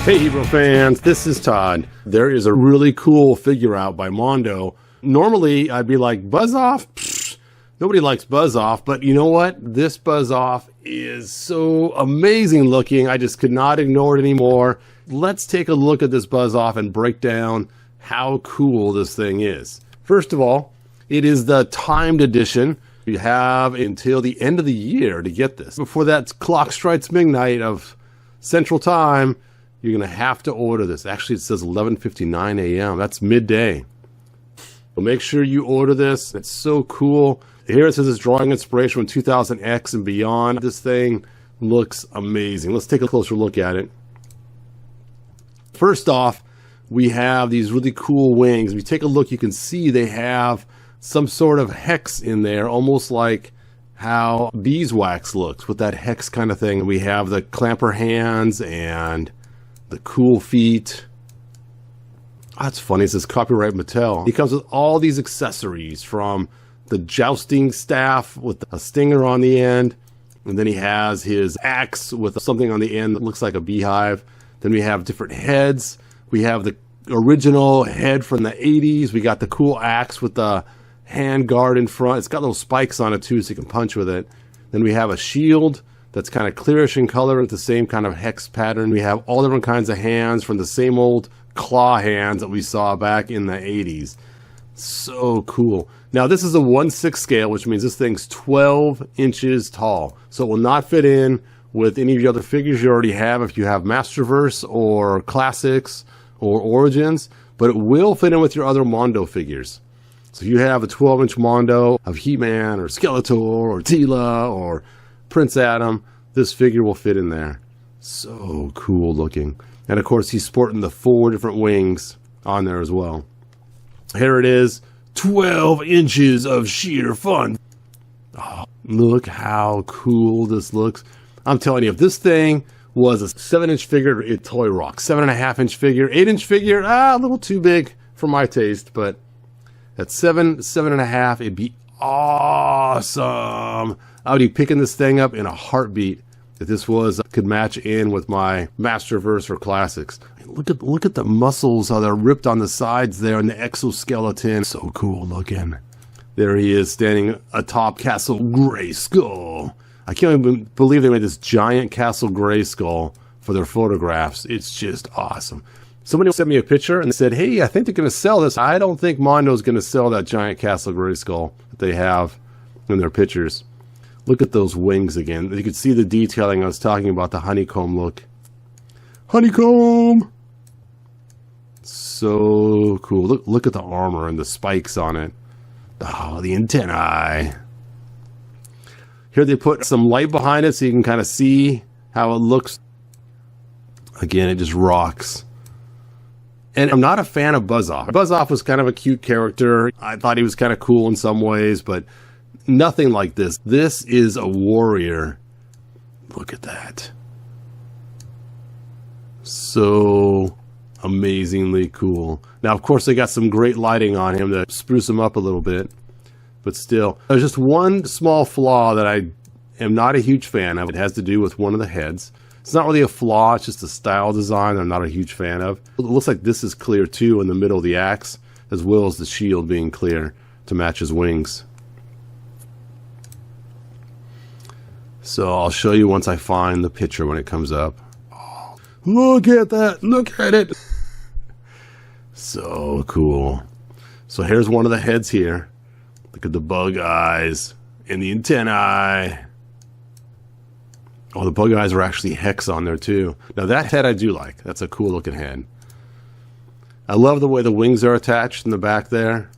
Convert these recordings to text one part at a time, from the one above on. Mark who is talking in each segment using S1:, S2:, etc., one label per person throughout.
S1: Hey Hero fans, this is Todd. There is a really cool figure out by Mondo. Normally I'd be like, buzz off? Pfft, nobody likes buzz off, but you know what? This buzz off is so amazing looking. I just could not ignore it anymore. Let's take a look at this buzz off and break down how cool this thing is. First of all, it is the timed edition. You have until the end of the year to get this. Before that clock strikes midnight of Central Time, you're going to have to order this. Actually, it says 11:59 a.m. That's midday. So make sure you order this. It's so cool. Here it says it's drawing inspiration from 2000X and beyond. This thing looks amazing. Let's take a closer look at it. First off, we have these really cool wings. If you take a look, you can see they have some sort of hex in there, almost like how beeswax looks with that hex kind of thing. We have the clamper hands and the cool feet. That's funny. It says copyright Mattel. He comes with all these accessories, from the jousting staff with a stinger on the end, and then he has his axe with something on the end that looks like a beehive. Then we have different heads. We have the original head from the 80s. We got the cool axe with the hand guard in front. It's got little spikes on it too, so you can punch with it. Then we have a shield that's kind of clearish in color with the same kind of hex pattern. We have all different kinds of hands from the same old claw hands that we saw back in the 80s. So cool. Now this is a 1/6 scale, which means this thing's 12 inches tall. So it will not fit in with any of the other figures you already have if you have Masterverse or Classics or Origins, but it will fit in with your other Mondo figures. So if you have a 12-inch Mondo of He-Man or Skeletor or Teela or Prince Adam, this figure will fit in there. So cool looking. And of course he's sporting the 4 different wings on there as well. Here it is, 12 inches of sheer fun. Oh, look how cool this looks. I'm telling you, if this thing was a 7-inch figure, it'd toy rock. 7.5-inch figure, 8-inch figure, a little too big for my taste, but at 7.5, it'd be awesome. I would be picking this thing up in a heartbeat if this could match in with my Masterverse or Classics. Look at the muscles, how they're ripped on the sides there, and the exoskeleton. So cool looking. There he is standing atop Castle Grayskull. I can't even believe they made this giant Castle Grayskull for their photographs. It's just awesome. Somebody sent me a picture and said, hey, I think they're going to sell this. I don't think Mondo's going to sell that giant Castle Grayskull that they have in their pictures. Look at those wings again. You can see the detailing. I was talking about the honeycomb look. Honeycomb! So cool. Look at the armor and the spikes on it. Oh, the antennae. Here they put some light behind it so you can kind of see how it looks. Again, it just rocks. And I'm not a fan of Buzz Off. Buzz Off was kind of a cute character. I thought he was kind of cool in some ways, but nothing like this. This is a warrior. Look at that. So amazingly cool. Now, of course, they got some great lighting on him to spruce him up a little bit. But still, there's just one small flaw that I am not a huge fan of. It has to do with one of the heads. It's not really a flaw, it's just a style design I'm not a huge fan of. It looks like this is clear too in the middle of the axe, as well as the shield being clear to match his wings. So I'll show you once I find the picture when it comes up. Oh, look at that! Look at it! So cool. So here's one of the heads here. Look at the bug eyes and the antennae. Oh, the bug eyes are actually hex on there too. Now that head I do like. That's a cool looking head. I love the way the wings are attached in the back there.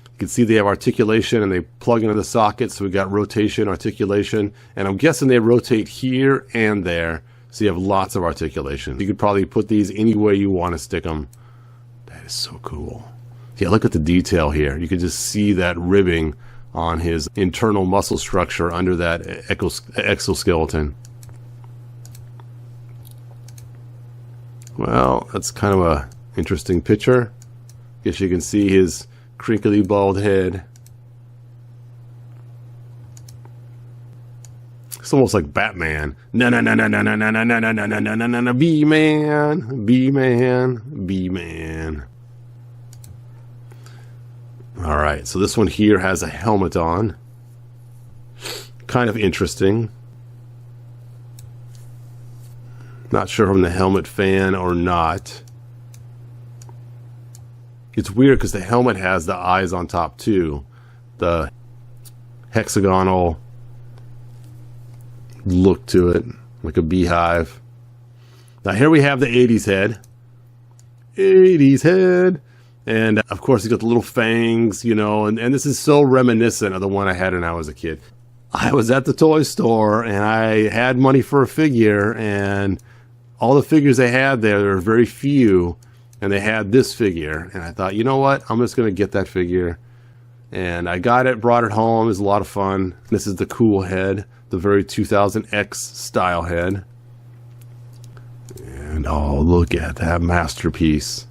S1: You can see they have articulation and they plug into the socket, so we got rotation, articulation, and I'm guessing they rotate here and there, so you have lots of articulation. You could probably put these any way you want to stick them. That is so cool. Yeah, look at the detail here. You can just see that ribbing on his internal muscle structure under that exoskeleton. Well, that's kind of a interesting picture. Guess you can see his crinkly bald head. It's almost like Batman. Na B-man, B-man, B-man. All right, so this one here has a helmet on. Kind of interesting. Not sure if I'm the helmet fan or not. It's weird because the helmet has the eyes on top too. The hexagonal look to it, like a beehive. Now here we have the 80s head. 80s head. And of course he's got the little fangs, you know, and this is so reminiscent of the one I had when I was a kid. I was at the toy store and I had money for a figure, and all the figures they had there were very few, and they had this figure, and I thought, you know what, I'm just going to get that figure. And I got it, brought it home. It was a lot of fun. This is the cool head, the very 2000X style head. And oh, look at that masterpiece.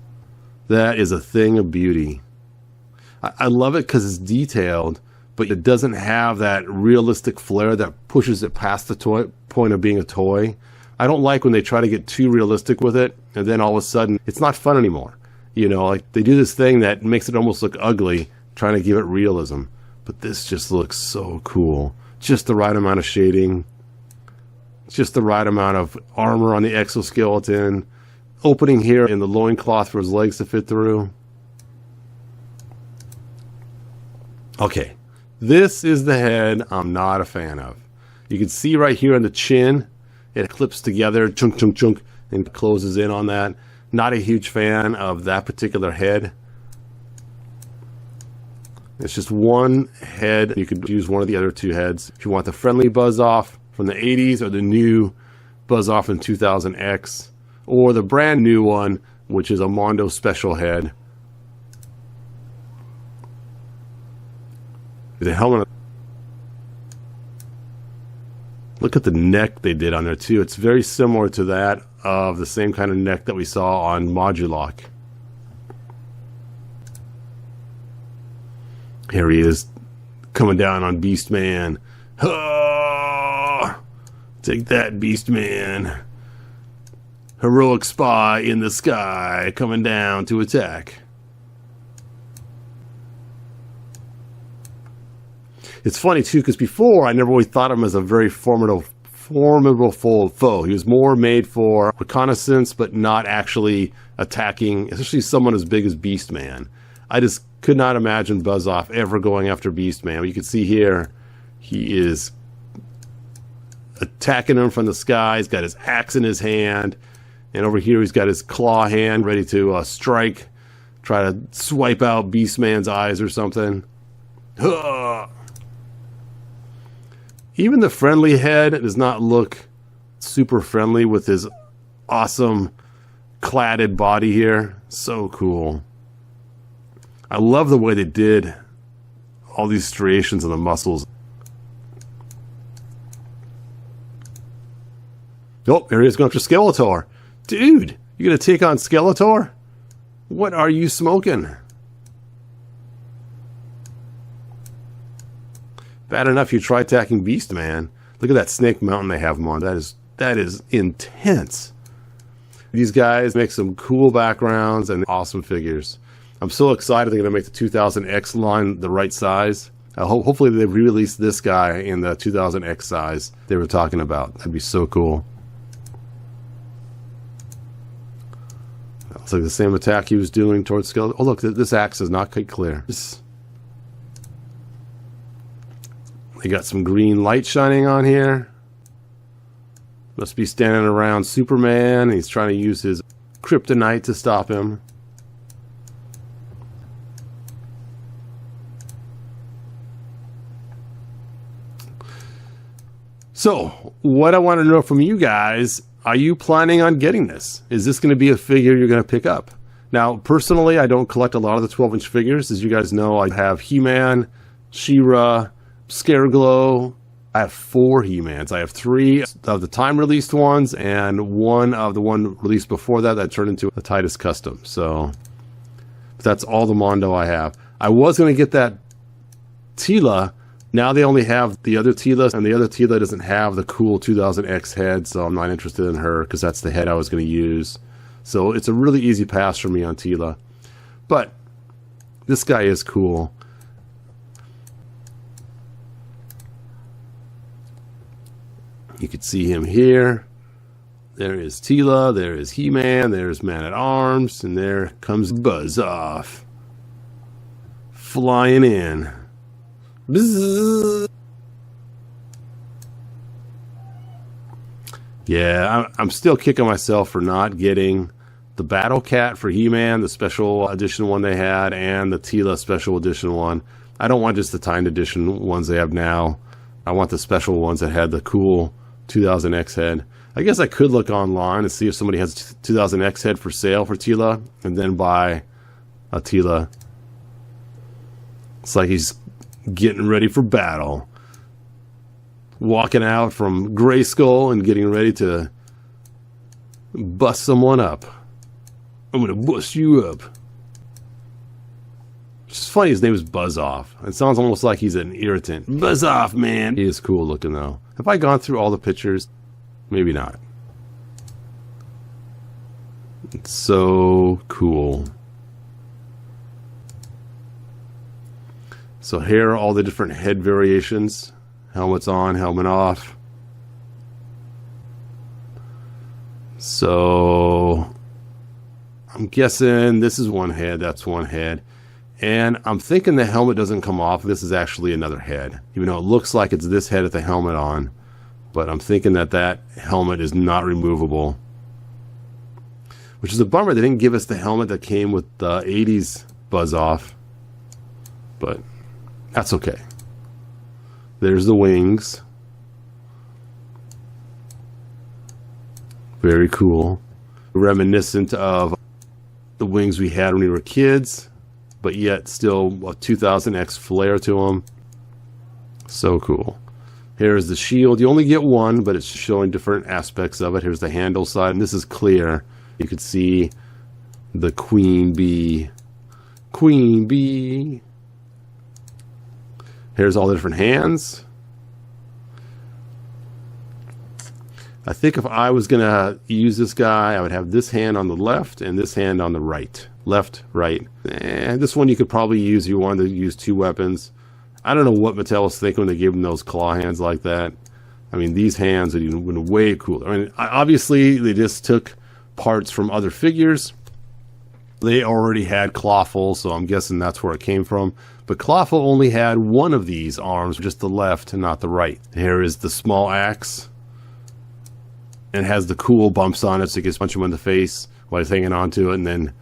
S1: That is a thing of beauty. I love it because it's detailed, but it doesn't have that realistic flair that pushes it past the point of being a toy. I don't like when they try to get too realistic with it, and then all of a sudden, it's not fun anymore. You know, like they do this thing that makes it almost look ugly, trying to give it realism. But this just looks so cool. Just the right amount of shading. Just the right amount of armor on the exoskeleton. Opening here in the loincloth for his legs to fit through. Okay, this is the head I'm not a fan of. You can see right here on the chin, it clips together, chunk, chunk, chunk, and closes in on that. Not a huge fan of that particular head. It's just one head. You could use one of the other two heads. If you want the friendly Buzz-Off from the 80s or the new Buzz-Off in 2000X, or the brand new one, which is a Mondo special head. The helmet. Look at the neck they did on there too. It's very similar to that of the same kind of neck that we saw on Modulock. Here he is, coming down on Beastman. Oh, take that, Beastman. Heroic spy in the sky, coming down to attack. It's funny too, because before I never really thought of him as a very formidable foe. He was more made for reconnaissance, but not actually attacking, especially someone as big as Beastman. I just could not imagine Buzz-Off ever going after Beastman. You can see here, he is attacking him from the sky. He's got his axe in his hand. And over here, he's got his claw hand ready to strike, try to swipe out Beastman's eyes or something. Even the friendly head does not look super friendly with his awesome cladded body here. So cool. I love the way they did all these striations in the muscles. Oh, there he is going after Skeletor. Dude, you gonna take on Skeletor? What are you smoking? Bad enough you try attacking Beastman. Look at that Snake Mountain they have him on. That is intense. These guys make some cool backgrounds and awesome figures. I'm so excited they're gonna make the 2000X line the right size. Hopefully they re-release this guy in the 2000X size they were talking about. That'd be so cool. It's like the same attack he was doing towards Skeletor. Oh look, this axe is not quite clear. They got some green light shining on here. Must be standing around Superman. He's trying to use his kryptonite to stop him. So, what I want to know from you guys, are you planning on getting this? Is this going to be a figure you're going to pick up? Now, personally, I don't collect a lot of the 12-inch figures. As you guys know, I have He-Man, She-Ra, Scareglow. I have 4 He-Mans. I have 3 of the time-released ones and 1 of the one released before that turned into a Titus Custom. So, that's all the Mondo I have. I was going to get that Tila, Now they only have the other Tila, and the other Tila doesn't have the cool 2000X head, so I'm not interested in her because that's the head I was going to use. So it's a really easy pass for me on Tila. But this guy is cool. You can see him here. There is Tila, there is He-Man, there's Man-at-Arms, and there comes Buzz-Off. Flying in. Bzzz. Yeah, I'm still kicking myself for not getting the Battle Cat for He-Man, the special edition one they had, and the Tila special edition one. I don't want just the timed edition ones they have now. I want the special ones that had the cool 2000X head. I guess I could look online and see if somebody has a 2000X head for sale for Tila, and then buy a Tila. It's like he's getting ready for battle. Walking out from Grayskull and getting ready to bust someone up. I'm gonna bust you up. It's funny, his name is Buzz-Off. It sounds almost like he's an irritant. Buzz-Off, man! He is cool looking though. Have I gone through all the pictures? Maybe not. It's so cool. So here are all the different head variations. Helmets on, helmet off. So I'm guessing this is one head, that's one head. And I'm thinking the helmet doesn't come off. This is actually another head. Even though it looks like it's this head with the helmet on. But I'm thinking that that helmet is not removable. Which is a bummer. They didn't give us the helmet that came with the 80s Buzz-Off. But that's okay. There's the wings. Very cool. Reminiscent of the wings we had when we were kids, but yet still a 2000X flare to them. So cool. Here's the shield. You only get one, but it's showing different aspects of it. Here's the handle side, and this is clear. You can see the queen bee. Queen bee. Here's all the different hands. I think if I was going to use this guy, I would have this hand on the left and this hand on the right. Left, right. And this one you could probably use if you wanted to use two weapons. I don't know what Mattel was thinking when they gave him those claw hands like that. I mean, these hands would have been way cooler. I mean, obviously, they just took parts from other figures. They already had Clawful, so I'm guessing that's where it came from. But Clawful only had one of these arms, just the left and not the right. Here is the small axe. And it has the cool bumps on it, so you can punch him in the face while he's hanging onto it, and then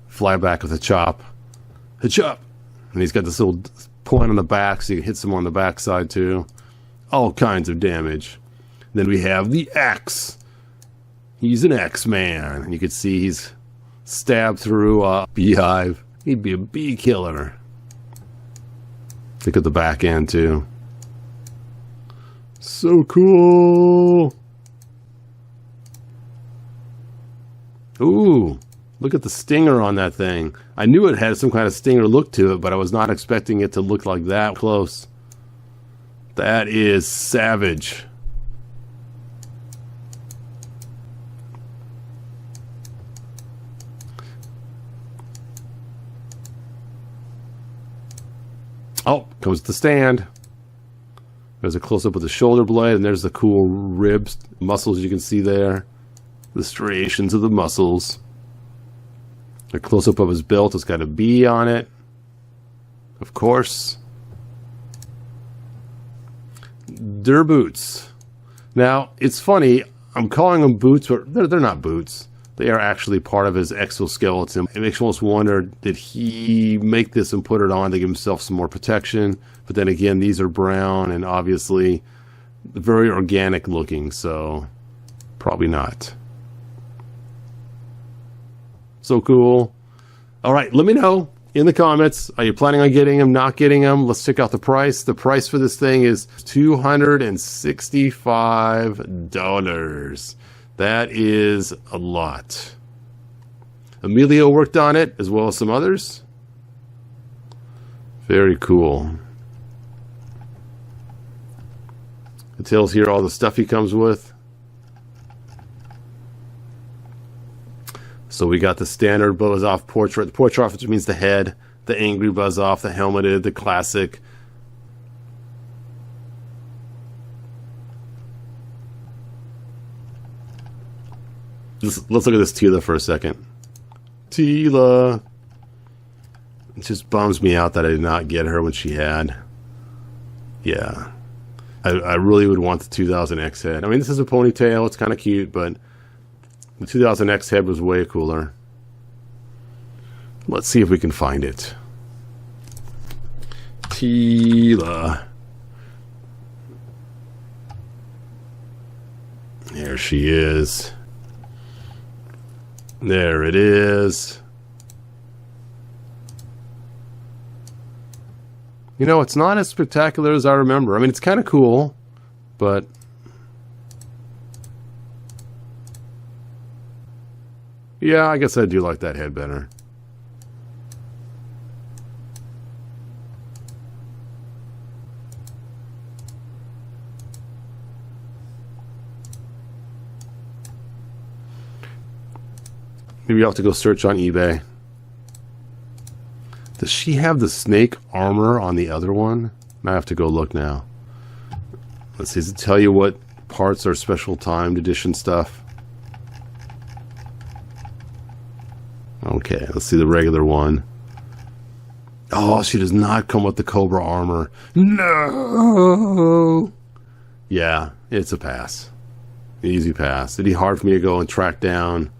S1: fly back with a chop. A chop! And he's got this little point on the back, so you can hit someone on the backside too. All kinds of damage. Then we have the axe. He's an X-Man. And you can see he's stabbed through a beehive. He'd be a bee killer. Look at the back end too. So cool. Ooh, look at the stinger on that thing. I knew it had some kind of stinger look to it, but I was not expecting it to look like that close. That is savage. Oh, comes the stand. There's a close-up of the shoulder blade, and there's the cool ribs, muscles you can see there. The striations of the muscles. A close-up of his belt. It's got a bee on it. Of course. Der boots. Now, it's funny. I'm calling them boots, but they're not boots. They are actually part of his exoskeleton. It makes you almost wonder, did he make this and put it on to give himself some more protection? But then again, these are brown and obviously very organic looking, so probably not. So cool. All right, let me know in the comments. Are you planning on getting them, not getting them? Let's check out the price. The price for this thing is $265. That is a lot. Emilio worked on it, as well as some others. Very cool. It tells here all the stuff he comes with. So we got the standard buzz off portrait. The portrait off, which means the head, the angry buzz off, the helmeted, the classic. Let's look at this Tila for a second. Tila. It just bums me out that I did not get her when she had. Yeah. I really would want the 2000X head. I mean, this is a ponytail. It's kind of cute, but the 2000X head was way cooler. Let's see if we can find it. Tila. There she is. There it is. You know, it's not as spectacular as I remember. I mean, it's kind of cool, but yeah, I guess I do like that head better. Maybe I'll have to go search on eBay. Does she have the snake armor on the other one? I have to go look now. Let's see, does it tell you what parts are special timed edition stuff? Okay, let's see the regular one. Oh, she does not come with the Cobra armor. No! Yeah, it's a pass. Easy pass. It'd be hard for me to go and track down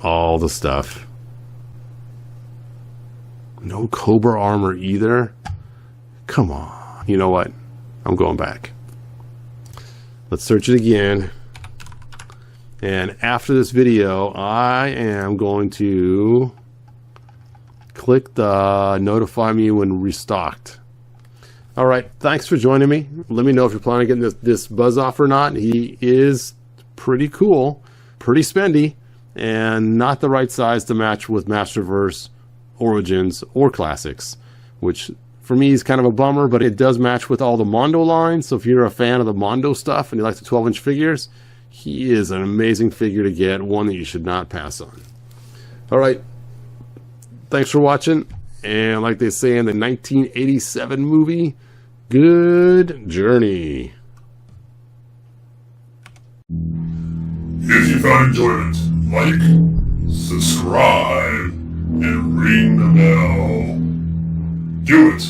S1: all the stuff. No Cobra armor either? Come on. You know what? I'm going back. Let's search it again. And after this video, I am going to click the notify me when restocked. Alright, thanks for joining me. Let me know if you're planning on getting this buzz off or not. He is pretty cool, pretty spendy, and not the right size to match with Masterverse, Origins, or Classics, which for me is kind of a bummer, but it does match with all the Mondo lines. So if you're a fan of the Mondo stuff and you like the 12-inch figures, he is an amazing figure to get, one that you should not pass on. All right, thanks for watching, and like they say in the 1987 movie, good journey.
S2: If you found enjoyment, like, subscribe, and ring the bell. Do it!